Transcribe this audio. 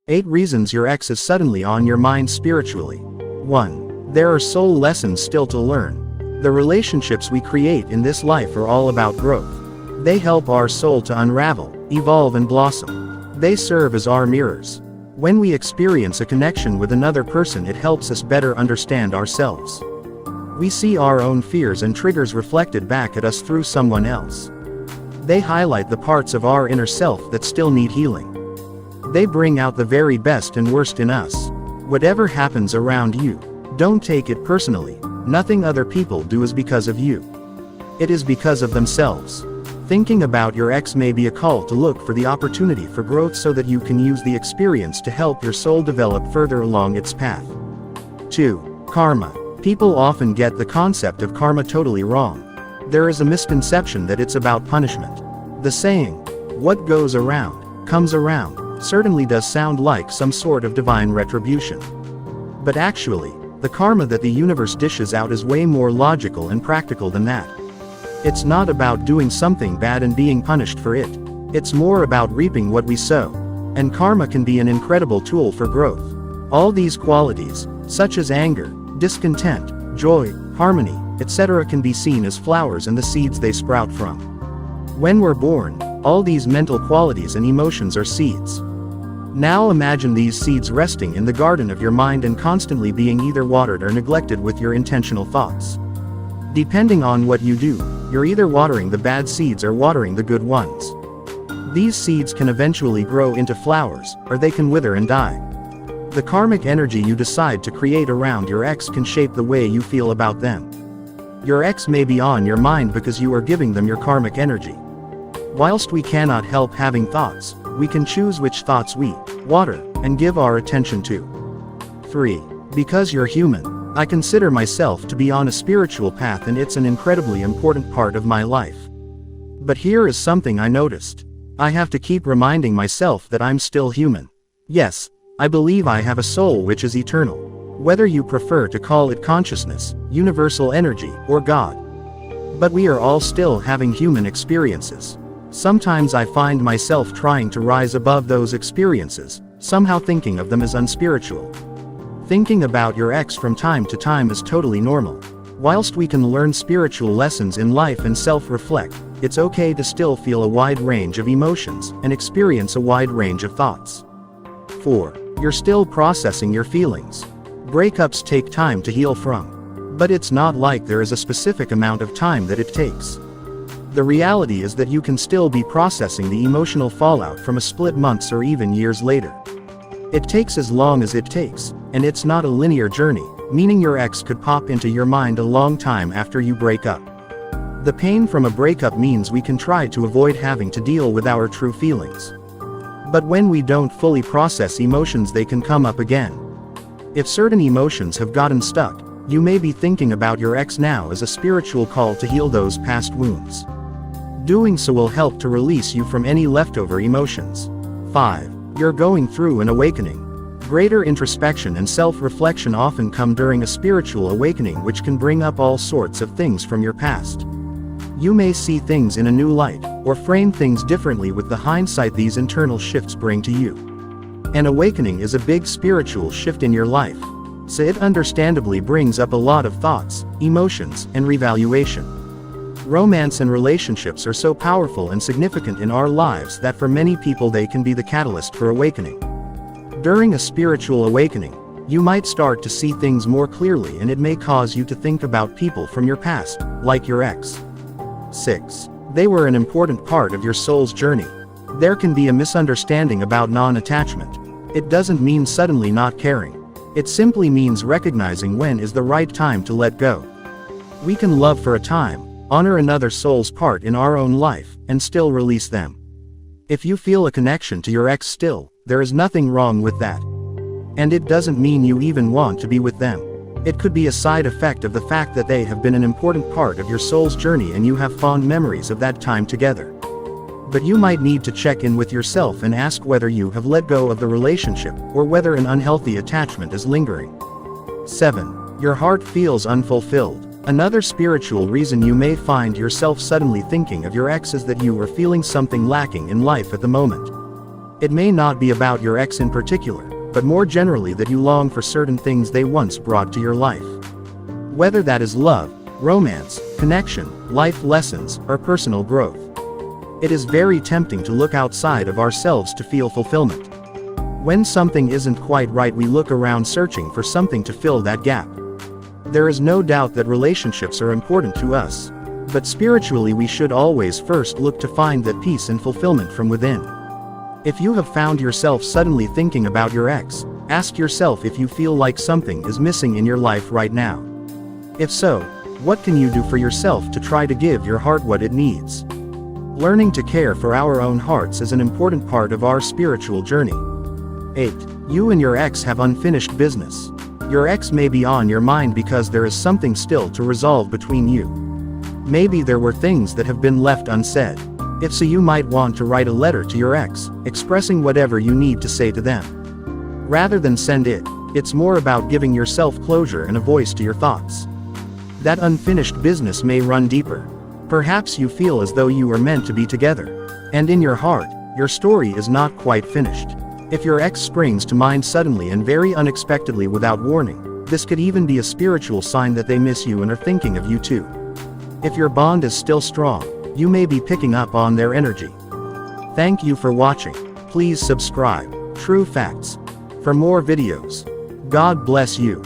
8 reasons your ex is suddenly on your mind spiritually. 1. There are soul lessons still to learn. The relationships we create in this life are all about growth. They help our soul to unravel, evolve and blossom. They serve as our mirrors. When we experience a connection with another person, it helps us better understand ourselves. We see our own fears and triggers reflected back at us through someone else. They highlight the parts of our inner self that still need healing. They bring out the very best and worst in us. Whatever happens around you, don't take it personally. Nothing other people do is because of you. It is because of themselves. Thinking about your ex may be a call to look for the opportunity for growth so that you can use the experience to help your soul develop further along its path. 2. Karma. People often get the concept of karma totally wrong. There is a misconception that it's about punishment. The saying, "What goes around, comes around," certainly does sound like some sort of divine retribution. But actually, the karma that the universe dishes out is way more logical and practical than that. It's not about doing something bad and being punished for it. It's more about reaping what we sow. And karma can be an incredible tool for growth. All these qualities, such as anger, discontent, joy, harmony, etc., can be seen as flowers and the seeds they sprout from. When we're born, all these mental qualities and emotions are seeds. Now imagine these seeds resting in the garden of your mind and constantly being either watered or neglected with your intentional thoughts. Depending on what you do, you're either watering the bad seeds or watering the good ones. These seeds can eventually grow into flowers, or they can wither and die. The karmic energy you decide to create around your ex can shape the way you feel about them. Your ex may be on your mind because you are giving them your karmic energy. Whilst we cannot help having thoughts, we can choose which thoughts we water and give our attention to. 3. Because you're human. I consider myself to be on a spiritual path, and it's an incredibly important part of my life. But here is something I noticed. I have to keep reminding myself that I'm still human. Yes, I believe I have a soul which is eternal. Whether you prefer to call it consciousness, universal energy, or God. But we are all still having human experiences. Sometimes I find myself trying to rise above those experiences, somehow thinking of them as unspiritual. Thinking about your ex from time to time is totally normal. Whilst we can learn spiritual lessons in life and self-reflect, it's okay to still feel a wide range of emotions and experience a wide range of thoughts. 4. You're still processing your feelings. Breakups take time to heal from. But it's not like there is a specific amount of time that it takes. The reality is that you can still be processing the emotional fallout from a split months or even years later. It takes as long as it takes, and it's not a linear journey, meaning your ex could pop into your mind a long time after you break up. The pain from a breakup means we can try to avoid having to deal with our true feelings. But when we don't fully process emotions, they can come up again. If certain emotions have gotten stuck, you may be thinking about your ex now as a spiritual call to heal those past wounds. Doing so will help to release you from any leftover emotions. 5. You're going through an awakening. Greater introspection and self-reflection often come during a spiritual awakening, which can bring up all sorts of things from your past. You may see things in a new light, or frame things differently with the hindsight these internal shifts bring to you. An awakening is a big spiritual shift in your life, so it understandably brings up a lot of thoughts, emotions, and revaluation. Romance and relationships are so powerful and significant in our lives that for many people they can be the catalyst for awakening. During a spiritual awakening, you might start to see things more clearly, and it may cause you to think about people from your past, like your ex. 6. They were an important part of your soul's journey. There can be a misunderstanding about non-attachment. It doesn't mean suddenly not caring. It simply means recognizing when is the right time to let go. We can love for a time, honor another soul's part in our own life, and still release them. If you feel a connection to your ex still, there is nothing wrong with that. And it doesn't mean you even want to be with them. It could be a side effect of the fact that they have been an important part of your soul's journey and you have fond memories of that time together. But you might need to check in with yourself and ask whether you have let go of the relationship, or whether an unhealthy attachment is lingering. 7. Your heart feels unfulfilled. Another spiritual reason you may find yourself suddenly thinking of your ex is that you are feeling something lacking in life at the moment. It may not be about your ex in particular, but more generally that you long for certain things they once brought to your life. Whether that is love, romance, connection, life lessons, or personal growth. It is very tempting to look outside of ourselves to feel fulfillment. When something isn't quite right, we look around searching for something to fill that gap. There is no doubt that relationships are important to us. But spiritually, we should always first look to find that peace and fulfillment from within. If you have found yourself suddenly thinking about your ex, ask yourself if you feel like something is missing in your life right now. If so, what can you do for yourself to try to give your heart what it needs? Learning to care for our own hearts is an important part of our spiritual journey. 8. You and your ex have unfinished business. Your ex may be on your mind because there is something still to resolve between you. Maybe there were things that have been left unsaid. If so, you might want to write a letter to your ex, expressing whatever you need to say to them. Rather than send it, it's more about giving yourself closure and a voice to your thoughts. That unfinished business may run deeper. Perhaps you feel as though you are meant to be together. And in your heart, your story is not quite finished. If your ex springs to mind suddenly and very unexpectedly without warning, this could even be a spiritual sign that they miss you and are thinking of you too. If your bond is still strong, you may be picking up on their energy. Thank you for watching. Please subscribe. True Facts. For more videos. God bless you.